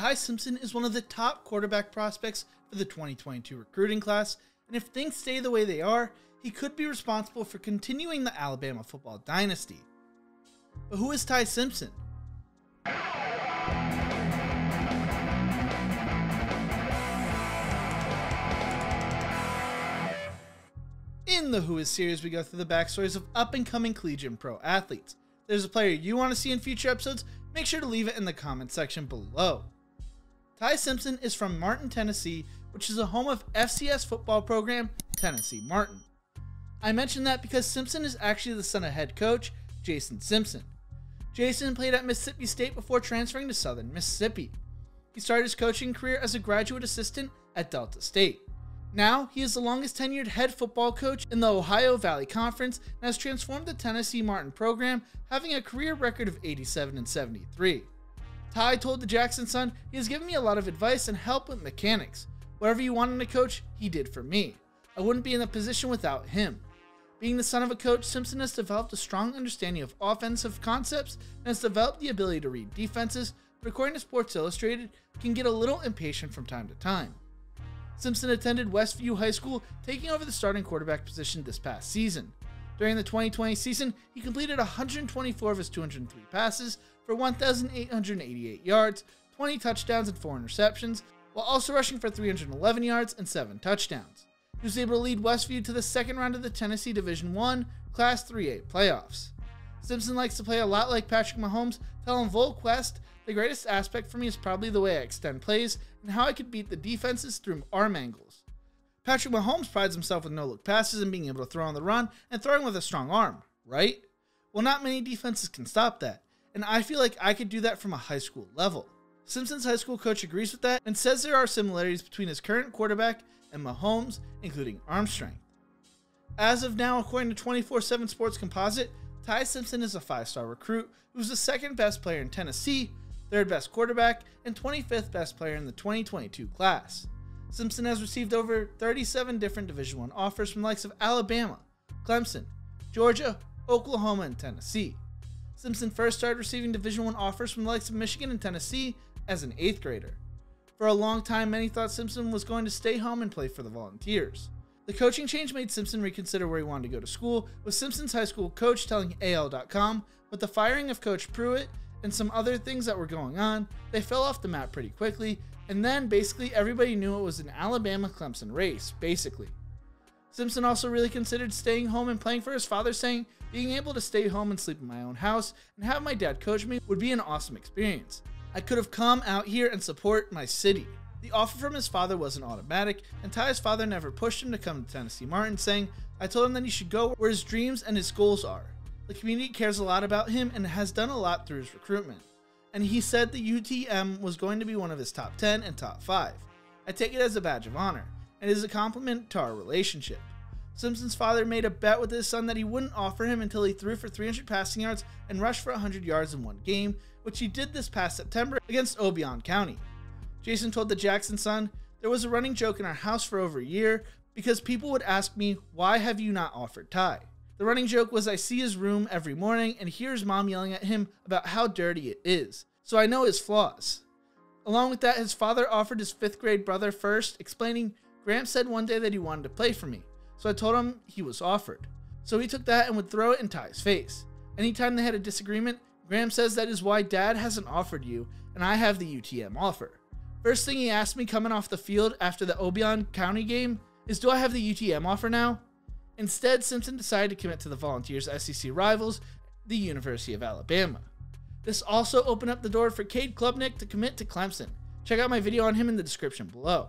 Ty Simpson is one of the top quarterback prospects for the 2022 recruiting class, and if things stay the way they are, he could be responsible for continuing the Alabama football dynasty. But who is Ty Simpson? In the Who Is series, we go through the backstories of up-and-coming collegiate and pro athletes. If there's a player you want to see in future episodes, make sure to leave it in the comment section below. Ty Simpson is from Martin, Tennessee, which is the home of FCS football program Tennessee Martin. I mention that because Simpson is actually the son of head coach Jason Simpson. Jason played at Mississippi State before transferring to Southern Mississippi. He started his coaching career as a graduate assistant at Delta State. Now, he is the longest tenured head football coach in the Ohio Valley Conference and has transformed the Tennessee Martin program, having a career record of 87-73. Ty told the Jackson Sun, "He has given me a lot of advice and help with mechanics. Whatever you wanted to coach, he did for me. I wouldn't be in the position without him." Being the son of a coach, Simpson has developed a strong understanding of offensive concepts and has developed the ability to read defenses, but according to Sports Illustrated, can get a little impatient from time to time. Simpson attended Westview High School, taking over the starting quarterback position this past season. During the 2020 season, he completed 124 of his 203 passes for 1,888 yards, 20 touchdowns and 4 interceptions, while also rushing for 311 yards and 7 touchdowns. He was able to lead Westview to the second round of the Tennessee Division I Class 3A playoffs. Simpson likes to play a lot like Patrick Mahomes, telling Volk West, "The greatest aspect for me is probably the way I extend plays and how I could beat the defenses through arm angles." Patrick Mahomes prides himself with no-look passes and being able to throw on the run and throwing with a strong arm, right? Well, not many defenses can stop that, and I feel like I could do that from a high school level. Simpson's high school coach agrees with that and says there are similarities between his current quarterback and Mahomes, including arm strength. As of now, according to 24/7 Sports Composite, Ty Simpson is a 5-star recruit who's the second best player in Tennessee, third best quarterback, and 25th best player in the 2022 class. Simpson has received over 37 different Division I offers from the likes of Alabama, Clemson, Georgia, Oklahoma, and Tennessee. Simpson first started receiving Division I offers from the likes of Michigan and Tennessee as an 8th grader. For a long time, many thought Simpson was going to stay home and play for the Volunteers. The coaching change made Simpson reconsider where he wanted to go to school, with Simpson's high school coach telling AL.com, with the firing of Coach Pruitt and some other things that were going on, they fell off the map pretty quickly, and then basically everybody knew it was an Alabama-Clemson race, basically. Simpson also really considered staying home and playing for his father, saying, "Being able to stay home and sleep in my own house and have my dad coach me would be an awesome experience. I could have come out here and support my city." The offer from his father wasn't automatic, and Ty's father never pushed him to come to Tennessee Martin, saying, "I told him that he should go where his dreams and his goals are. The community cares a lot about him and has done a lot through his recruitment." And he said the UTM was going to be one of his top 10 and top 5. "I take it as a badge of honor, and it is a compliment to our relationship." Simpson's father made a bet with his son that he wouldn't offer him until he threw for 300 passing yards and rushed for 100 yards in one game, which he did this past September against Obion County. Jason told the Jackson Sun, "There was a running joke in our house for over a year because people would ask me, 'Why have you not offered Ty?' The running joke was I see his room every morning and hear his mom yelling at him about how dirty it is, so I know his flaws." Along with that, his father offered his 5th grade brother first, explaining, "Gramps said one day that he wanted to play for me, so I told him he was offered. So he took that and would throw it in Ty's face. Anytime they had a disagreement, Gramps says that is why Dad hasn't offered you and I have the UTM offer. First thing he asked me coming off the field after the Obion County game is, do I have the UTM offer now?" Instead, Simpson decided to commit to the Volunteers' SEC rivals, the University of Alabama. This also opened up the door for Cade Klubnik to commit to Clemson. Check out my video on him in the description below.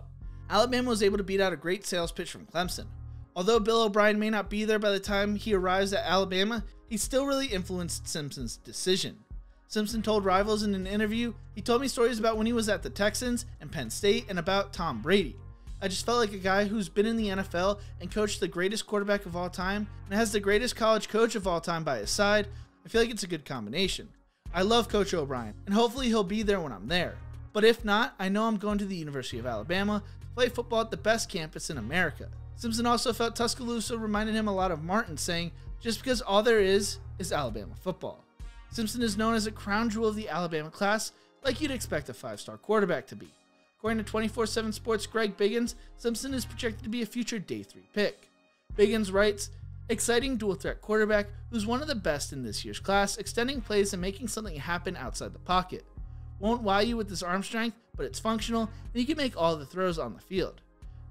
Alabama was able to beat out a great sales pitch from Clemson. Although Bill O'Brien may not be there by the time he arrives at Alabama, he still really influenced Simpson's decision. Simpson told Rivals in an interview, "He told me stories about when he was at the Texans and Penn State and about Tom Brady. I just felt like a guy who's been in the NFL and coached the greatest quarterback of all time and has the greatest college coach of all time by his side. I feel like it's a good combination. I love Coach O'Brien, and hopefully he'll be there when I'm there. But if not, I know I'm going to the University of Alabama to play football at the best campus in America." Simpson also felt Tuscaloosa reminded him a lot of Martin, saying, "Just because all there is Alabama football." Simpson is known as a crown jewel of the Alabama class, like you'd expect a 5-star quarterback to be. According to 24/7 Sports' Greg Biggins, Simpson is projected to be a future day 3 pick. Biggins writes, "Exciting dual-threat quarterback who's one of the best in this year's class, extending plays and making something happen outside the pocket. Won't wow you with his arm strength, but it's functional, and he can make all the throws on the field.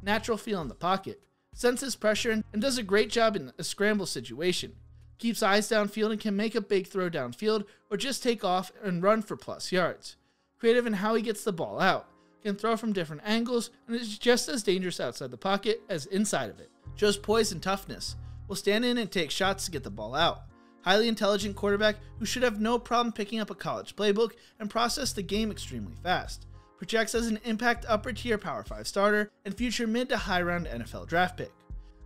Natural feel in the pocket. Senses pressure and does a great job in a scramble situation. Keeps eyes downfield and can make a big throw downfield or just take off and run for plus yards. Creative in how he gets the ball out. Can throw from different angles and is just as dangerous outside the pocket as inside of it. Shows poise and toughness. Will stand in and take shots to get the ball out. Highly intelligent quarterback who should have no problem picking up a college playbook and process the game extremely fast. Projects as an impact upper tier Power 5 starter and future mid to high round NFL draft pick."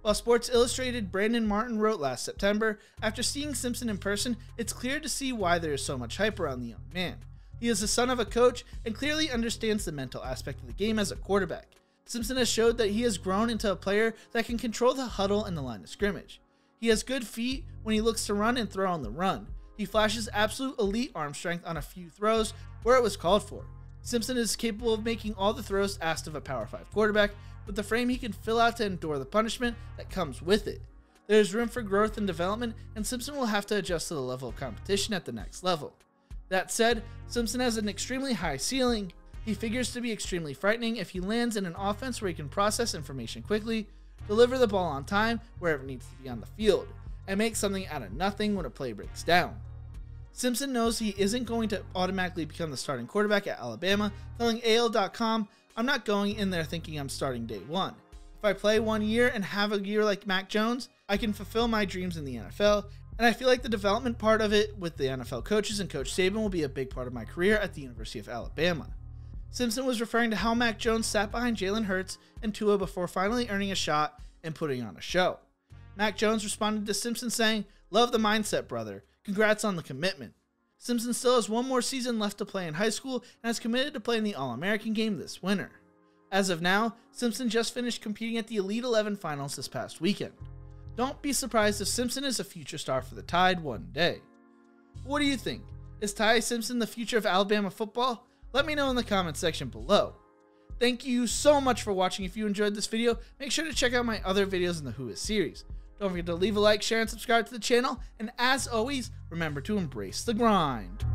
While Sports Illustrated Brandon Martin wrote last September, after seeing Simpson in person, it's clear to see why there is so much hype around the young man. He is the son of a coach and clearly understands the mental aspect of the game as a quarterback. Simpson has showed that he has grown into a player that can control the huddle and the line of scrimmage. He has good feet when he looks to run and throw on the run. He flashes absolute elite arm strength on a few throws where it was called for. Simpson is capable of making all the throws asked of a Power 5 quarterback, with the frame he can fill out to endure the punishment that comes with it. There is room for growth and development, and Simpson will have to adjust to the level of competition at the next level. That said, Simpson has an extremely high ceiling. He figures to be extremely frightening if he lands in an offense where he can process information quickly, deliver the ball on time wherever it needs to be on the field, and make something out of nothing when a play breaks down. Simpson knows he isn't going to automatically become the starting quarterback at Alabama, telling AL.com, "I'm not going in there thinking I'm starting day one. If I play 1 year and have a year like Mac Jones, I can fulfill my dreams in the NFL, and I feel like the development part of it with the NFL coaches and Coach Saban will be a big part of my career at the University of Alabama." Simpson was referring to how Mac Jones sat behind Jalen Hurts and Tua before finally earning a shot and putting on a show. Mac Jones responded to Simpson saying, "Love the mindset, brother. Congrats on the commitment." Simpson still has 1 more season left to play in high school and has committed to playing the All-American game this winter. As of now, Simpson just finished competing at the Elite 11 finals this past weekend. Don't be surprised if Simpson is a future star for the Tide one day. What do you think? Is Ty Simpson the future of Alabama football? Let me know in the comments section below. Thank you so much for watching. If you enjoyed this video, make sure to check out my other videos in the Who Is series. Don't forget to leave a like, share, and subscribe to the channel. And as always, remember to embrace the grind.